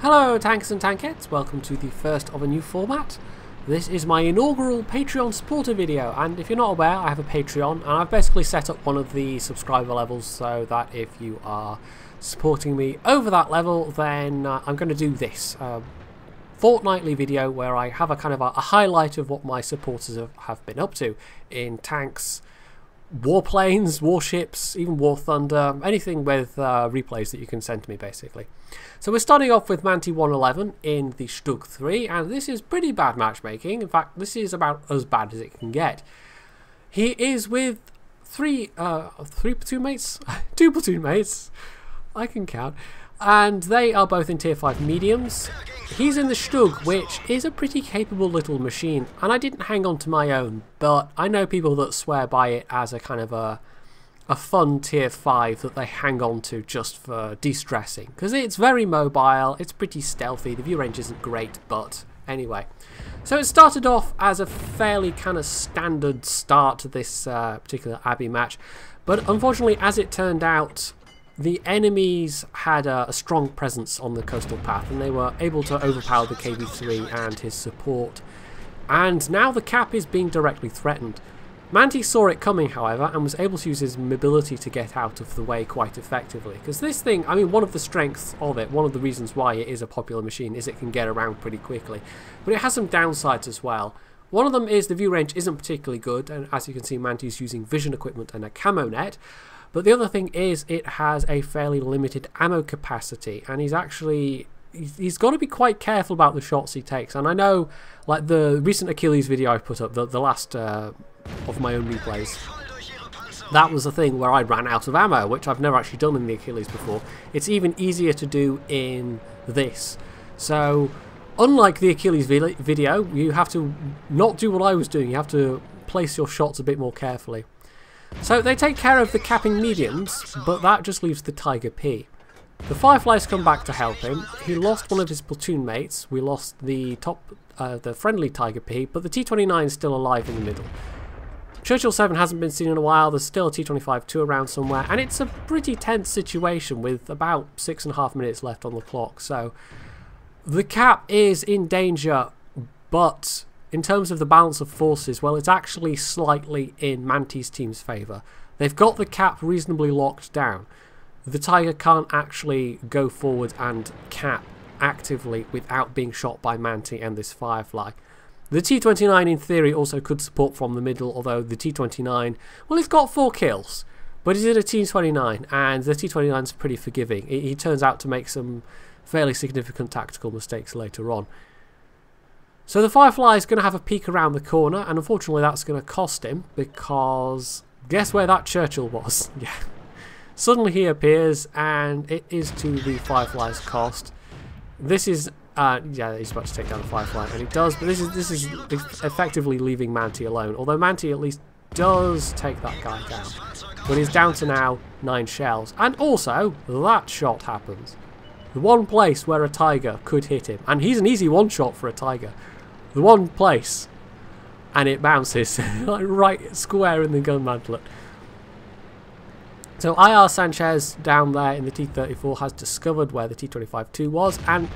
Hello tankers and tankettes, welcome to the first of a new format. This is my inaugural Patreon supporter video, and if you're not aware, I have a Patreon and I've basically set up one of the subscriber levels so that if you are supporting me over that level, then I'm going to do this fortnightly video where I have a kind of a highlight of what my supporters have been up to in tanks, warplanes, warships, even War Thunder, anything with replays that you can send to me basically. So we're starting off with Manty 111 in the Stug 3, and this is pretty bad matchmaking. In fact, this is about as bad as it can get. He is with three platoon mates, two platoon mates, I can count, and they are both in tier 5 mediums. He's in the Stug, which is a pretty capable little machine, and I didn't hang on to my own, but I know people that swear by it as a kind of a fun tier 5 that they hang on to just for de-stressing, because it's very mobile, it's pretty stealthy, the view range isn't great, but anyway. So it started off as a fairly kind of standard start to this particular Abbey match, but unfortunately, as it turned out, the enemies had a strong presence on the coastal path, and they were able to overpower the KV-3 and his support, and now the cap is being directly threatened. Manty saw it coming, however, and was able to use his mobility to get out of the way quite effectively. Because this thing, I mean, one of the strengths of it, one of the reasons why it is a popular machine, is it can get around pretty quickly. But it has some downsides as well. One of them is the view range isn't particularly good, and as you can see, Manty's using vision equipment and a camo net. But the other thing is it has a fairly limited ammo capacity, and he's got to be quite careful about the shots he takes. And I know, like the recent Achilles video I put up, the last of my own replays, that was a thing where I ran out of ammo, which I've never actually done in the Achilles before. It's even easier to do in this. So unlike the Achilles video, you have to not do what I was doing, you have to place your shots a bit more carefully. So they take care of the capping mediums, but that just leaves the Tiger P. The Fireflies come back to help him. He lost one of his platoon mates. We lost the the friendly Tiger P, but the T-29 is still alive in the middle. Churchill 7 hasn't been seen in a while. There's still a T-25-2 around somewhere, and it's a pretty tense situation with about 6.5 minutes left on the clock. So the cap is in danger, but in terms of the balance of forces, well, it's actually slightly in Manty's team's favour. They've got the cap reasonably locked down. The Tiger can't actually go forward and cap actively without being shot by Manty and this Firefly. The T-29 in theory also could support from the middle, although the T-29, well, he's got 4 kills, but he's in a T-29, and the T-29 is pretty forgiving. He turns out to make some fairly significant tactical mistakes later on. So the Firefly is going to have a peek around the corner, and unfortunately that's going to cost him, because guess where that Churchill was? Yeah. Suddenly he appears, and it is to the Firefly's cost. This is, yeah, he's about to take down the Firefly, and he does, but this is effectively leaving Manty alone. Although Manty at least does take that guy down. But he's down to now 9 shells. And also, that shot happens. The one place where a Tiger could hit him, and he's an easy one-shot for a Tiger. The one place, and it bounces like right square in the gun mantlet. So IR Sanchez down there in the T-34 has discovered where the T-25-2 was, and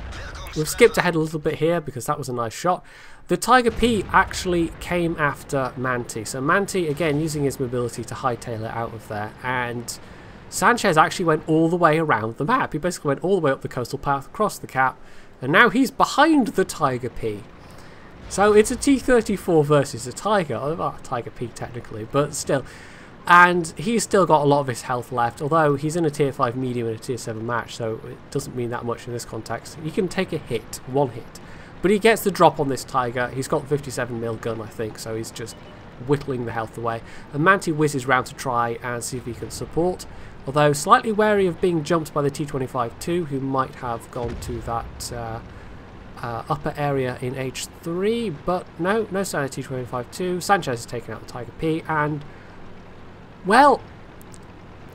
we've skipped ahead a little bit here because that was a nice shot. The Tiger P actually came after Manty, so Manty again using his mobility to hightail it out of there, and Sanchez actually went all the way around the map. He basically went all the way up the coastal path, across the cap, and now he's behind the Tiger P. So it's a T-34 versus a Tiger, Tiger P technically, but still. And he's still got a lot of his health left, although he's in a tier 5 medium and a tier 7 match, so it doesn't mean that much in this context. He can take a hit, one hit, but he gets the drop on this Tiger. He's got a 57mm gun, I think, so he's just whittling the health away. And Manty whizzes round to try and see if he can support, although slightly wary of being jumped by the T-25-2, who might have gone to that upper area in H3, but no sign of T-25-2. Sanchez has taken out the Tiger P, and well,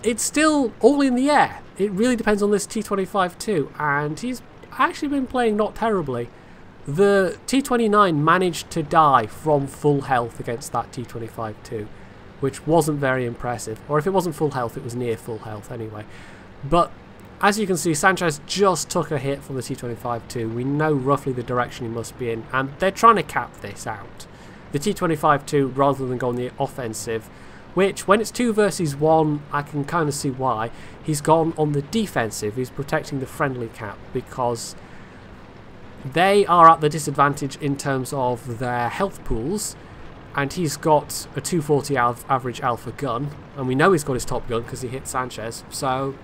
it's still all in the air. It really depends on this T-25-2, and he's actually been playing not terribly. The T-29 managed to die from full health against that T-25-2, which wasn't very impressive. Or if it wasn't full health, it was near full health anyway. But as you can see, Sanchez just took a hit from the T-25-2. We know roughly the direction he must be in, and they're trying to cap this out. The T-25-2, rather than go on the offensive, which, when it's 2 versus 1, I can kind of see why. He's gone on the defensive. He's protecting the friendly cap, because they are at the disadvantage in terms of their health pools, and he's got a 240 average alpha gun, and we know he's got his top gun because he hit Sanchez, so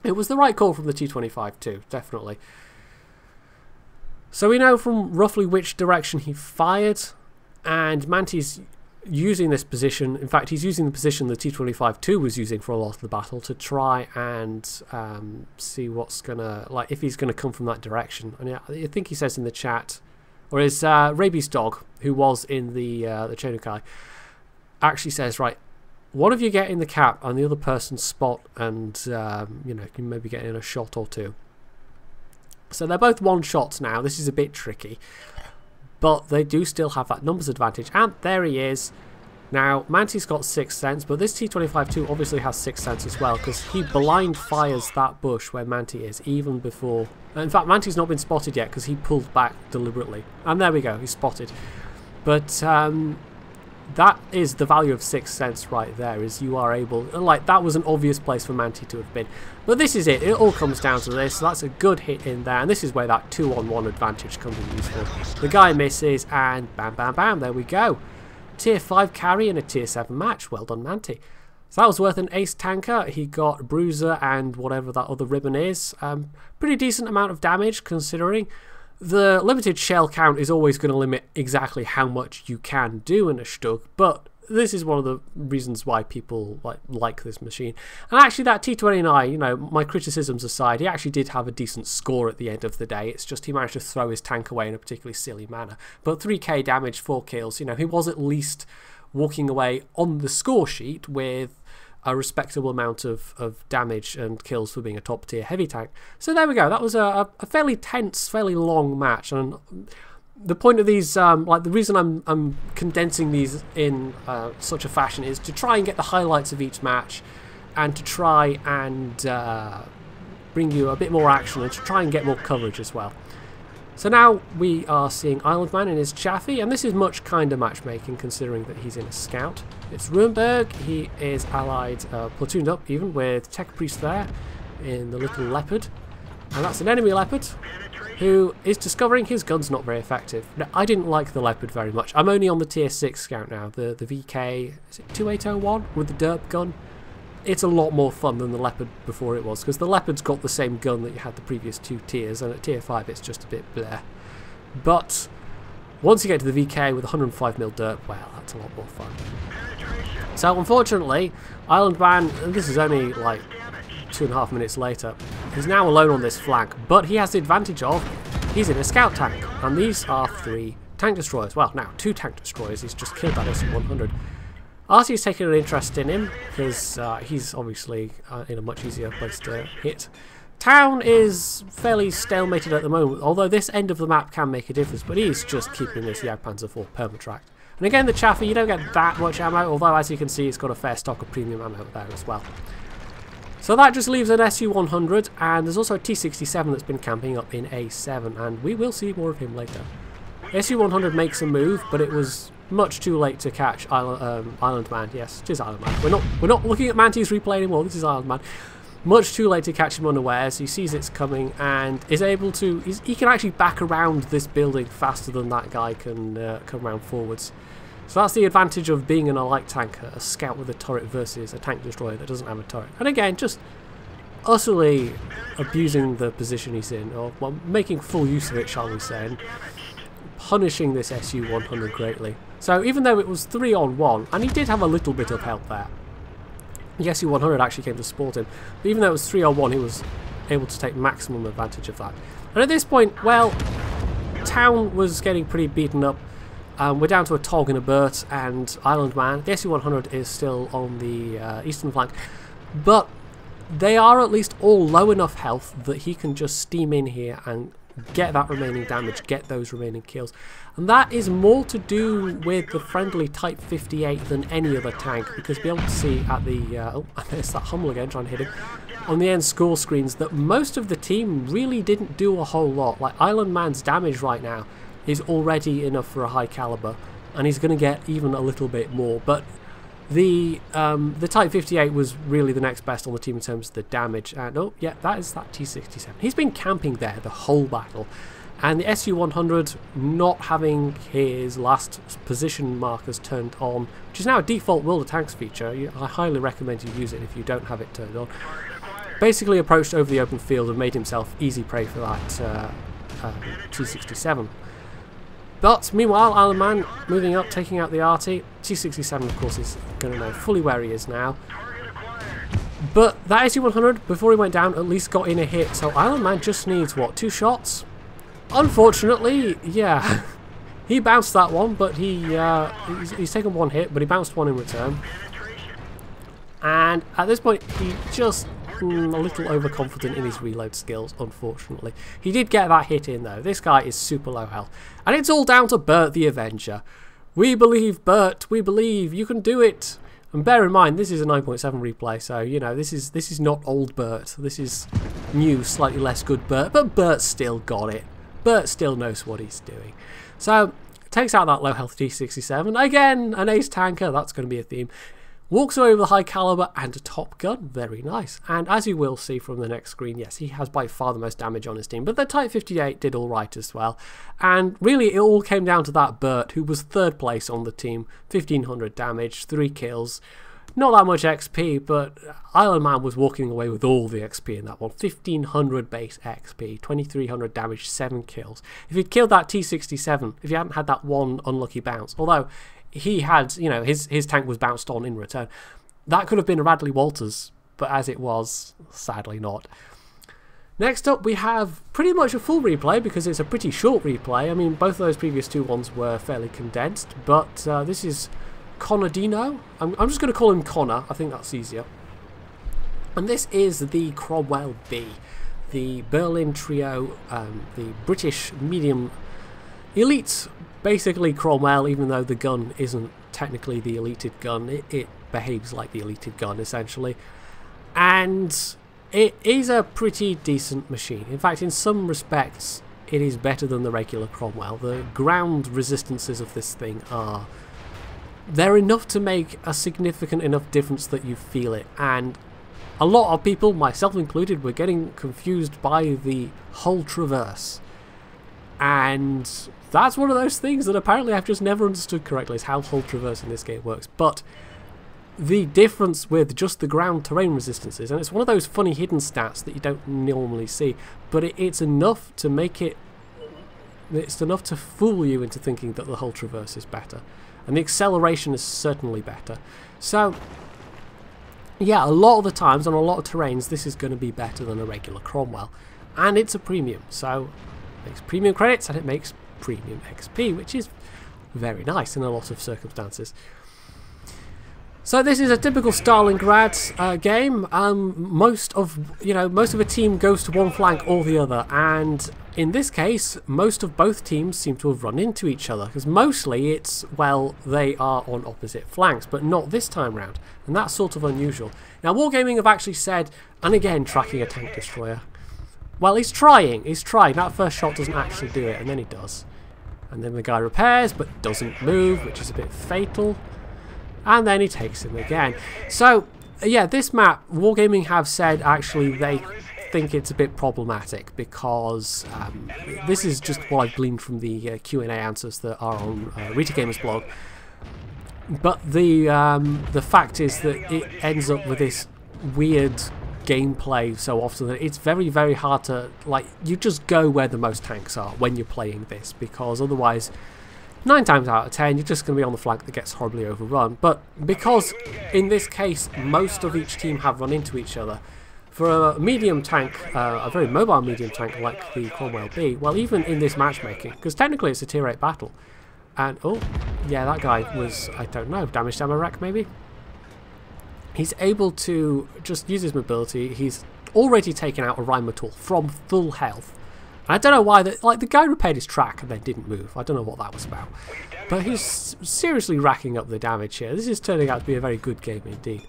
it was the right call from the T-25-2, definitely. So we know from roughly which direction he fired, and Manty's using this position. In fact, he's using the position the T-25-2 was using for a lot of the battle to try and see what's gonna, like, if he's gonna come from that direction. And I think he says in the chat, or his rabies dog, who was in the Chenukai, actually says, right, one of you get in the cap and the other person spot, and you know, can maybe get in a shot or two. So they're both one shots now. This is a bit tricky, but they do still have that numbers advantage. And there he is. Now, Manty's got 6th sense, but this T-25-2 obviously has 6th sense as well, because he blind fires that bush where Manty is, even before... In fact, Manty's not been spotted yet, because he pulled back deliberately. And there we go, he's spotted. But that is the value of 6th sense right there, is you are able... Like, that was an obvious place for Manty to have been. But this is it. It all comes down to this. So that's a good hit in there. And this is where that 2-on-1 advantage comes in useful. The guy misses, and bam, bam, bam, there we go. Tier 5 carry in a Tier 7 match. Well done, Manty. So that was worth an ace tanker. He got Bruiser and whatever that other ribbon is. Pretty decent amount of damage, considering. The limited shell count is always going to limit exactly how much you can do in a Stug, but this is one of the reasons why people like this machine. And actually, that T-29, you know, my criticisms aside, he actually did have a decent score at the end of the day. It's just he managed to throw his tank away in a particularly silly manner. But 3k damage, 4 kills, you know, he was at least walking away on the score sheet with a respectable amount of damage and kills for being a top tier heavy tank. So there we go. That was a fairly tense, fairly long match. And the point of these, like the reason I'm condensing these in such a fashion is to try and get the highlights of each match, and to try and bring you a bit more action, and to try and get more coverage as well. So now we are seeing Island Man in his Chaffee, and this is much kinder matchmaking considering that he's in a scout. It's Runeberg. He is allied, platooned up even, with Tech Priest there in the little leopard. And that's an enemy leopard who is discovering his gun's not very effective. Now, I didn't like the leopard very much. I'm only on the tier 6 scout now, the VK, is it 2801 with the derp gun? It's a lot more fun than the leopard before it was, because the leopard's got the same gun that you had the previous 2 tiers, and at tier 5 it's just a bit bleh. But once you get to the VK with 105mm derp, well, that's a lot more fun. So unfortunately, Island Man, and this is only like 2.5 minutes later, he's now alone on this flank, but he has the advantage of he's in a scout tank, and these are 3 tank destroyers. Well, now 2 tank destroyers. He's just killed that SC-100. Artie's taking an interest in him because he's obviously in a much easier place to hit. Town is fairly stalemated at the moment, although this end of the map can make a difference, but he's just keeping this Jagdpanzer IV permatract. And again, the Chaffee, you don't get that much ammo, although as you can see, it's got a fair stock of premium ammo there as well. So that just leaves an SU-100, and there's also a T-67 that's been camping up in A7, and we will see more of him later. SU-100 makes a move, but it was much too late to catch Island Man. Yes, it is Island Man. We're not looking at Manty's replay anymore. This is Island Man. Much too late to catch him unawares. He sees it's coming and is able to... He can actually back around this building faster than that guy can come around forwards. So that's the advantage of being in a light tanker, a scout with a turret versus a tank destroyer that doesn't have a turret. And again, just utterly abusing the position he's in, or well, making full use of it, shall we say, and punishing this SU-100 greatly. So even though it was 3-on-1, and he did have a little bit of help there, the SU-100 actually came to support him, but even though it was 3-on-1, he was able to take maximum advantage of that. And at this point, well, Town was getting pretty beaten up. We're down to a Tog and a Burt, and Island Man. The SU-100 is still on the eastern flank, but they are at least all low enough health that he can just steam in here and get that remaining damage, get those remaining kills. And that is more to do with the friendly Type 58 than any other tank, because be able to see at the... oh, there's that Hummel again trying to hit him. on the end score screens that most of the team really didn't do a whole lot. Like Island Man's damage right now is already enough for a high caliber, and he's going to get even a little bit more. But the Type 58 was really the next best on the team in terms of the damage. And oh yeah, that is that T67. He's been camping there the whole battle. And the SU-100 not having his last position markers turned on, which is now a default World of Tanks feature. I highly recommend you use it if you don't have it turned on. Basically approached over the open field and made himself easy prey for that T-67. But meanwhile, Island Man moving up, taking out the RT. T-67, of course, is going to know fully where he is now. But that SU-100, before he went down, at least got in a hit. So Island Man just needs, what, 2 shots? Unfortunately, yeah, he bounced that one, but he's taken 1 hit, but he bounced 1 in return. And at this point, he just a little overconfident in his reload skills, unfortunately. He did get that hit in, though. This guy is super low health. And it's all down to Bert the Avenger. We believe, Bert, we believe, you can do it. And bear in mind, this is a 9.7 replay, so, you know, this is not old Bert. This is new, slightly less good Bert, but Bert still got it. Bert still knows what he's doing. So, takes out that low health T-67. Again, an ace tanker, that's going to be a theme. Walks away with a high caliber and a top gun. Very nice. And as you will see from the next screen, yes, he has by far the most damage on his team. But the Type 58 did alright as well. And really, it all came down to that Bert, who was 3rd place on the team. 1500 damage, 3 kills. Not that much XP, but Island Man was walking away with all the XP in that one. 1500 base XP, 2300 damage, 7 kills. If he'd killed that T-67, if he hadn't had that 1 unlucky bounce, although he had, you know, his tank was bounced on in return, that could have been a Radley Walters, but as it was, sadly not. Next up, we have pretty much a full replay because it's a pretty short replay. I mean, both of those previous 2 ones were fairly condensed, but this is Connor Dino. I'm just going to call him Connor. I think that's easier. And this is the Cromwell B, the Berlin trio, the British medium elite, basically Cromwell, even though the gun isn't technically the eleted gun. It behaves like the eleted gun, essentially. And it is a pretty decent machine. In fact, in some respects, it is better than the regular Cromwell. The ground resistances of this thing are... they're enough to make a significant enough difference that you feel it, and a lot of people, myself included, were getting confused by the hull traverse. And that's one of those things that apparently I've just never understood correctly, is how hull traverse in this game works. But the difference with just the ground terrain resistances, and it's one of those funny hidden stats that you don't normally see, but it's enough to make it, it's enough to fool you into thinking that the hull traverse is better. And the acceleration is certainly better. So, yeah, a lot of the times on a lot of terrains, this is going to be better than a regular Cromwell. And it's a premium, so it makes premium credits and it makes premium XP, which is very nice in a lot of circumstances. So this is a typical Stalingrad game. Most of a team goes to one flank or the other, and in this case, most of both teams seem to have run into each other, because mostly it's, well, they are on opposite flanks, but not this time round, and that's sort of unusual. Now, Wargaming have actually said, and again, tracking a tank destroyer. Well, he's trying. That first shot doesn't actually do it, and then he does. And then the guy repairs, but doesn't move, which is a bit fatal. And then he takes him again. So, yeah, this map, Wargaming have said actually they think it's a bit problematic because this is just what I've gleaned from the Q&A answers that are on Rita Gamer's blog. But the fact is that it ends up with this weird gameplay so often that it's very, very hard to, like, you just go where the most tanks are when you're playing this, because otherwise 9 times out of 10 you're just going to be on the flank that gets horribly overrun. But because in this case most of each team have run into each other, for a medium tank, a very mobile medium tank like the Cromwell B, well, even in this matchmaking, because technically it's a tier 8 battle, and oh yeah, that guy was, I don't know, damaged ammo rack maybe? He's able to just use his mobility. He's already taken out a Rheinmetall from full health. I don't know why, the guy repaired his track and then didn't move. I don't know what that was about. But he's seriously racking up the damage here. This is turning out to be a very good game indeed.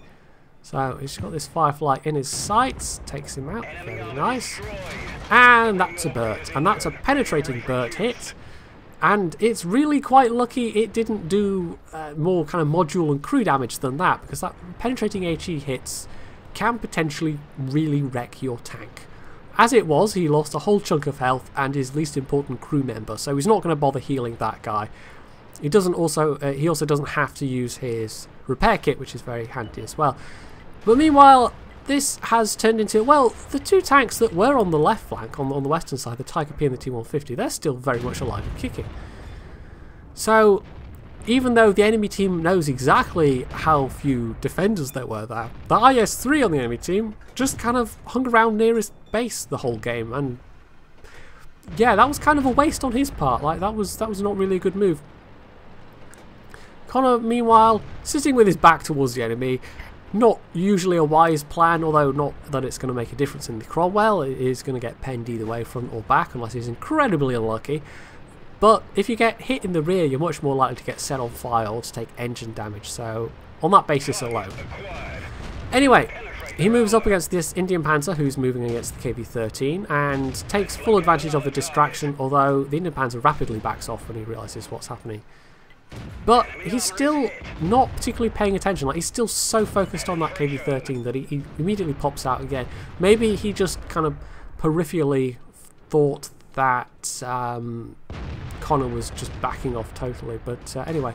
So he's got this Firefly in his sights, takes him out, very nice. And that's a Burt, and that's a penetrating Burt hit. And it's really quite lucky it didn't do more kind of module and crew damage than that, because that penetrating HE hits can potentially really wreck your tank. As it was, he lost a whole chunk of health and his least important crew member, so he's not going to bother healing that guy. He also doesn't have to use his repair kit, which is very handy as well. But meanwhile, this has turned into, well, the two tanks that were on the left flank, on the western side, the Tiger P and the T-150, they're still very much alive and kicking. So, even though the enemy team knows exactly how few defenders there were there, the IS-3 on the enemy team just kind of hung around near his base the whole game, and yeah, that was kind of a waste on his part. Like, that was not really a good move. Connor, meanwhile, sitting with his back towards the enemy. Not usually a wise plan, although not that it's going to make a difference in the Cromwell. It is going to get penned either way, front or back, unless he's incredibly unlucky. But if you get hit in the rear, you're much more likely to get set on fire or to take engine damage, so on that basis alone. Anyway, he moves up against this Indian Panzer, who's moving against the KV-13, and takes full advantage of the distraction, although the Indian Panzer rapidly backs off when he realises what's happening. But he's still not particularly paying attention. Like, he's still so focused on that KV-13 that he immediately pops out again. Maybe he just kind of peripherally thought that Connor was just backing off totally. But anyway,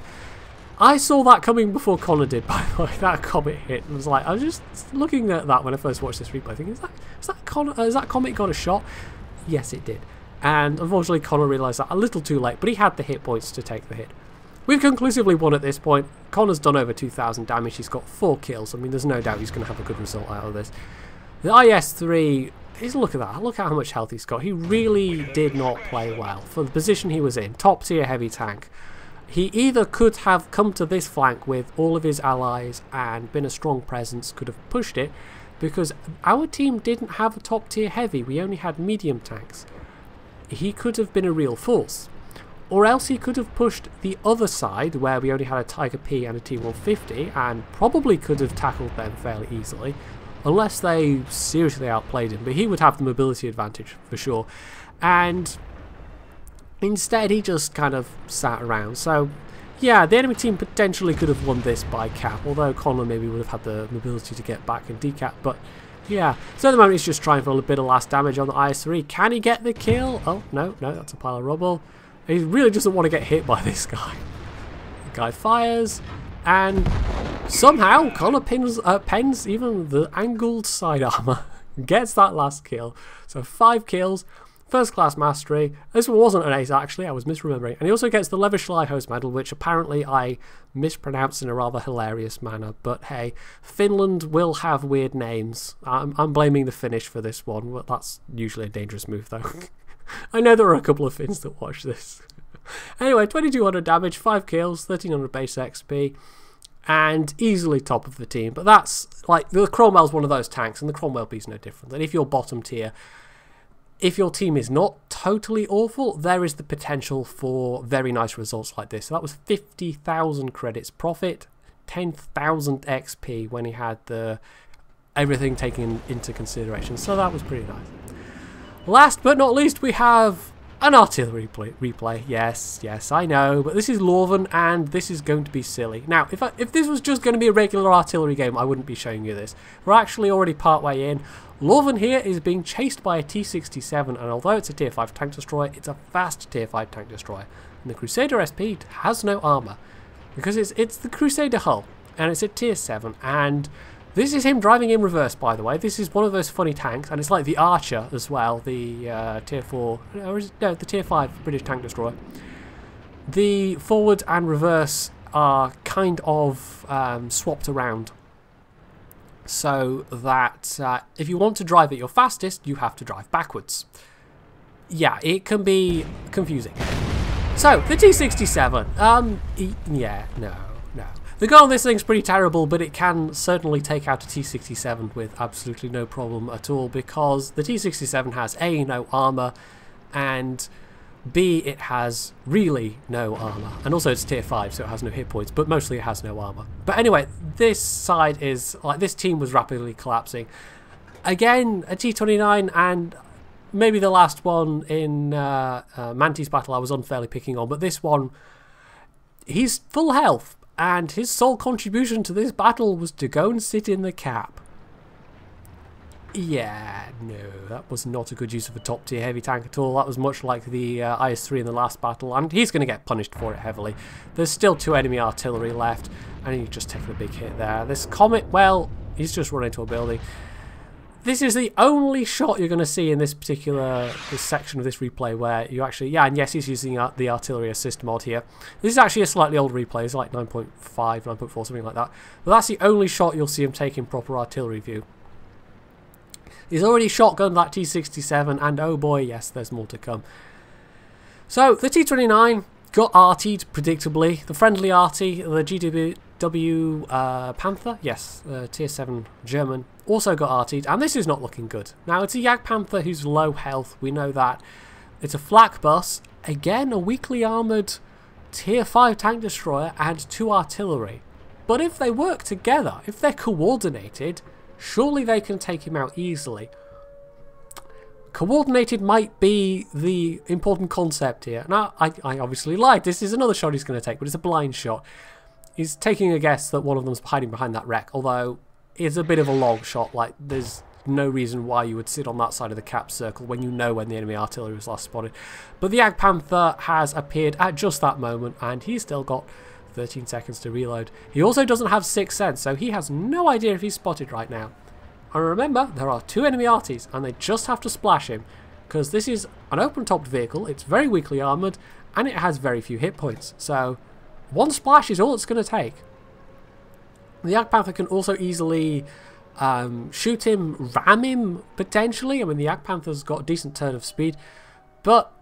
I saw that coming before Connor did, by the way. That comet hit. I was like, I was just looking at that when I first watched this replay, thinking, has that comet got a shot? Yes, it did. And unfortunately, Connor realised that a little too late, but he had the hit points to take the hit. We've conclusively won at this point. Connor's done over 2,000 damage. He's got 4 kills. I mean, there's no doubt he's going to have a good result out of this. The IS-3, look at that. Look at how much health he's got. He really did not play well for the position he was in. Top tier heavy tank. He either could have come to this flank with all of his allies and been a strong presence, could have pushed it, because our team didn't have a top tier heavy. We only had medium tanks. He could have been a real force. Or else he could have pushed the other side, where we only had a Tiger P and a T-150, and probably could have tackled them fairly easily, unless they seriously outplayed him. But he would have the mobility advantage, for sure. And instead, he just kind of sat around. So, yeah, the enemy team potentially could have won this by cap, although Connor maybe would have had the mobility to get back and decap. But, yeah. So at the moment, he's just trying for a bit of last damage on the IS-3. Can he get the kill? Oh, no, that's a pile of rubble. He really doesn't want to get hit by this guy. The guy fires, and somehow Connor pens even the angled side armor. Gets that last kill. So 5 kills, first class mastery. This one wasn't an ace actually, I was misremembering. And he also gets the Leverschlei Host Medal, which apparently I mispronounced in a rather hilarious manner. But hey, Finland will have weird names. I'm blaming the Finnish for this one, but that's usually a dangerous move though. I know there are a couple of Finns that watch this. Anyway, 2200 damage, 5 kills, 1300 base XP, and easily top of the team. But that's, like, the Cromwell's one of those tanks, and the Cromwell B's no different. And if you're bottom tier, if your team is not totally awful, there is the potential for very nice results like this. So that was 50,000 credits profit, 10,000 XP when he had everything taken into consideration. So that was pretty nice. Last but not least, we have an artillery replay. Yes, I know, but this is Leuven, and this is going to be silly. Now, if this was just going to be a regular artillery game, I wouldn't be showing you this. We're actually already partway in. Leuven here is being chased by a T-67, and although it's a tier 5 tank destroyer, it's a fast tier 5 tank destroyer. And the Crusader SP has no armor, because it's the Crusader hull, and it's at tier 7, and this is him driving in reverse, by the way. This is one of those funny tanks, and it's like the Archer as well, the tier 4, or no, the tier 5 British tank destroyer. The forward and reverse are kind of swapped around, so that if you want to drive at your fastest, you have to drive backwards. Yeah, it can be confusing. So, the T-67, yeah, no. The gun on this thing's pretty terrible, but it can certainly take out a T-67 with absolutely no problem at all, because the T-67 has A, no armor, and B, it has really no armour. And also it's tier 5, so it has no hit points, but mostly it has no armour. But anyway, this side is, like, this team was rapidly collapsing. Again, a T29, and maybe the last one in Mantis battle I was unfairly picking on, but this one, he's full health, and his sole contribution to this battle was to go and sit in the cap. Yeah, no, that was not a good use of a top tier heavy tank at all. That was much like the IS-3 in the last battle, and he's going to get punished for it heavily. There's still 2 enemy artillery left, and he's just taken a big hit there. This Comet, well, he's just run into a building. This is the only shot you're going to see in this section of this replay where you actually, yeah, and yes, he's using the artillery assist mod here. This is actually a slightly old replay, it's like 9.5, 9.4, something like that. But that's the only shot you'll see him take in proper artillery view. He's already shotgunned that T-67, and oh boy, yes, there's more to come. So, the T-29 got artied, predictably. The friendly arty, the GW Panther, yes, tier 7 German, also got artied, and this is not looking good. Now, it's a Jagdpanther who's low health, we know that. It's a flak bus, again, a weakly armoured tier 5 tank destroyer and 2 artillery. But if they work together, if they're coordinated, surely they can take him out easily. Coordinated might be the important concept here. Now, I obviously lied. This is another shot he's going to take, but it's a blind shot. He's taking a guess that one of them's hiding behind that wreck, although it's a bit of a long shot. Like, there's no reason why you would sit on that side of the cap circle when you know when the enemy artillery was last spotted. But the Jagdpanther has appeared at just that moment, and he's still got 13 seconds to reload. He also doesn't have 6th sense, so he has no idea if he's spotted right now. And remember, there are 2 enemy arties, and they just have to splash him, because this is an open-topped vehicle, it's very weakly armoured, and it has very few hit points. So, one splash is all it's going to take. The Jagdpanther can also easily shoot him, ram him, potentially. I mean, the Jagdpanther's got a decent turn of speed, but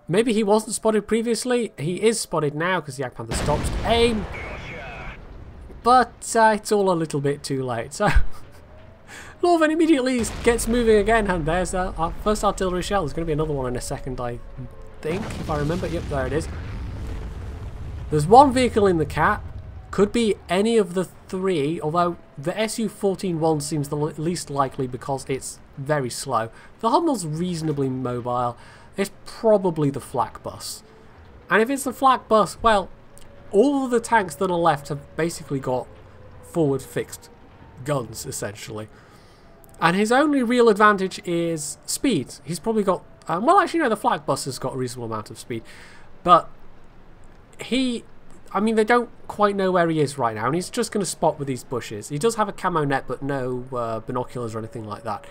maybe he wasn't spotted previously. He is spotted now because the Jagdpanther stops to aim. But it's all a little bit too late. So Lorven immediately gets moving again, and there's our first artillery shell. There's going to be another one in a second, I think, if I remember. Yep, there it is. There's one vehicle in the cap. Could be any of the 3, although the Su-14-1 seems the least likely because it's very slow. The Hummel's reasonably mobile. It's probably the flak bus. And if it's the flak bus, well, all of the tanks that are left have basically got forward fixed guns, essentially. And his only real advantage is speed. He's probably got, well, actually no, the flak bus has got a reasonable amount of speed. But I mean, they don't quite know where he is right now, and he's just going to spot with these bushes. He does have a camo net, but no binoculars or anything like that.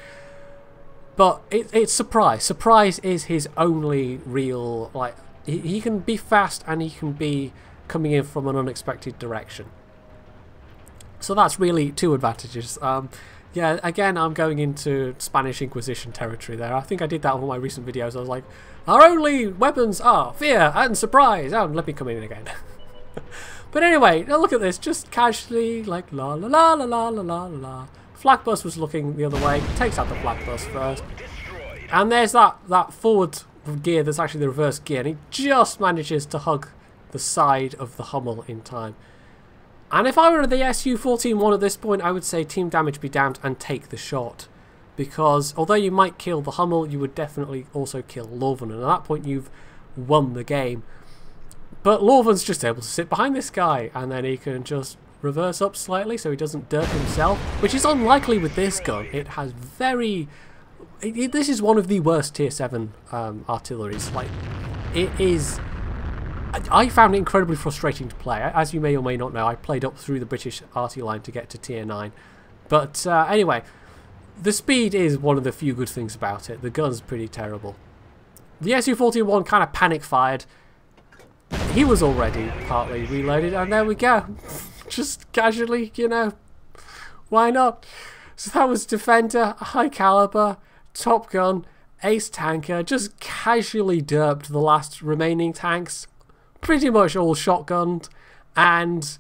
But it's surprise. Surprise is his only real, like, he can be fast and he can be coming in from an unexpected direction. So that's really 2 advantages. Yeah, again, I'm going into Spanish Inquisition territory there. I think I did that on one of my recent videos. I was like, our only weapons are fear and surprise. Oh, let me come in again. But anyway, now look at this. Just casually, like, la la la la la la la la. Flak bus was looking the other way. Takes out the flak bus first. And there's that forward gear that's actually the reverse gear. And he just manages to hug the side of the Hummel in time. And if I were the Su-14-1 at this point, I would say team damage be damned and take the shot. Because although you might kill the Hummel, you would definitely also kill Lorven. And at that point, you've won the game. But Lorven's just able to sit behind this guy. And then he can just reverse up slightly so he doesn't dirt himself. Which is unlikely with this gun. It has very... this is one of the worst tier 7 artilleries. Like, it is... I found it incredibly frustrating to play. As you may or may not know, I played up through the British arty line to get to tier 9. But anyway, the speed is one of the few good things about it. The gun's pretty terrible. The Su-14-1 kind of panic fired. He was already partly reloaded, and there we go. Just casually, you know, why not? So that was Defender, High Caliber, Top Gun, Ace Tanker, just casually derped the last remaining tanks. Pretty much all shotgunned, and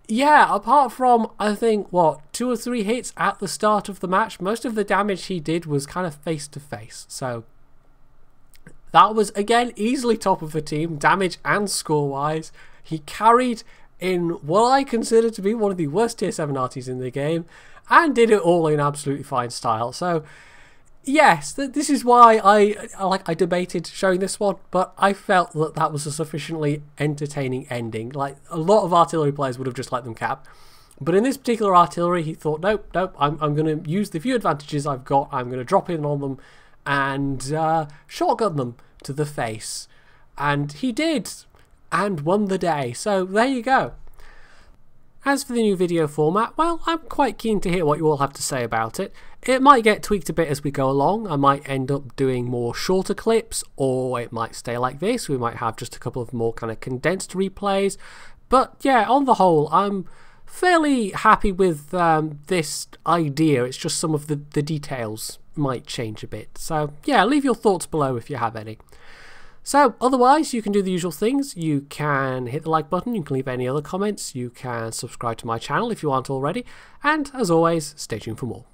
yeah, apart from, I think, what, 2 or 3 hits at the start of the match, most of the damage he did was kind of face to face. So That was, again, easily top of the team, damage and score-wise. He carried in what I consider to be one of the worst tier 7 arties in the game, and did it all in absolutely fine style. So, yes, this is why I debated showing this one, but I felt that that was a sufficiently entertaining ending. Like, a lot of artillery players would have just let them cap. But in this particular artillery, he thought, nope, I'm going to use the few advantages I've got, I'm going to drop in on them and shotgun them to the face. And he did, and won the day. So there you go. As for the new video format, well, I'm quite keen to hear what you all have to say about it. It might get tweaked a bit as we go along. I might end up doing more shorter clips, or it might stay like this. We might have just a couple of more kind of condensed replays. But yeah, on the whole, I'm fairly happy with this idea. It's just some of the details might change a bit. So yeah, leave your thoughts below if you have any. So otherwise, you can do the usual things. You can hit the like button, you can leave any other comments, you can subscribe to my channel if you aren't already, and as always, stay tuned for more.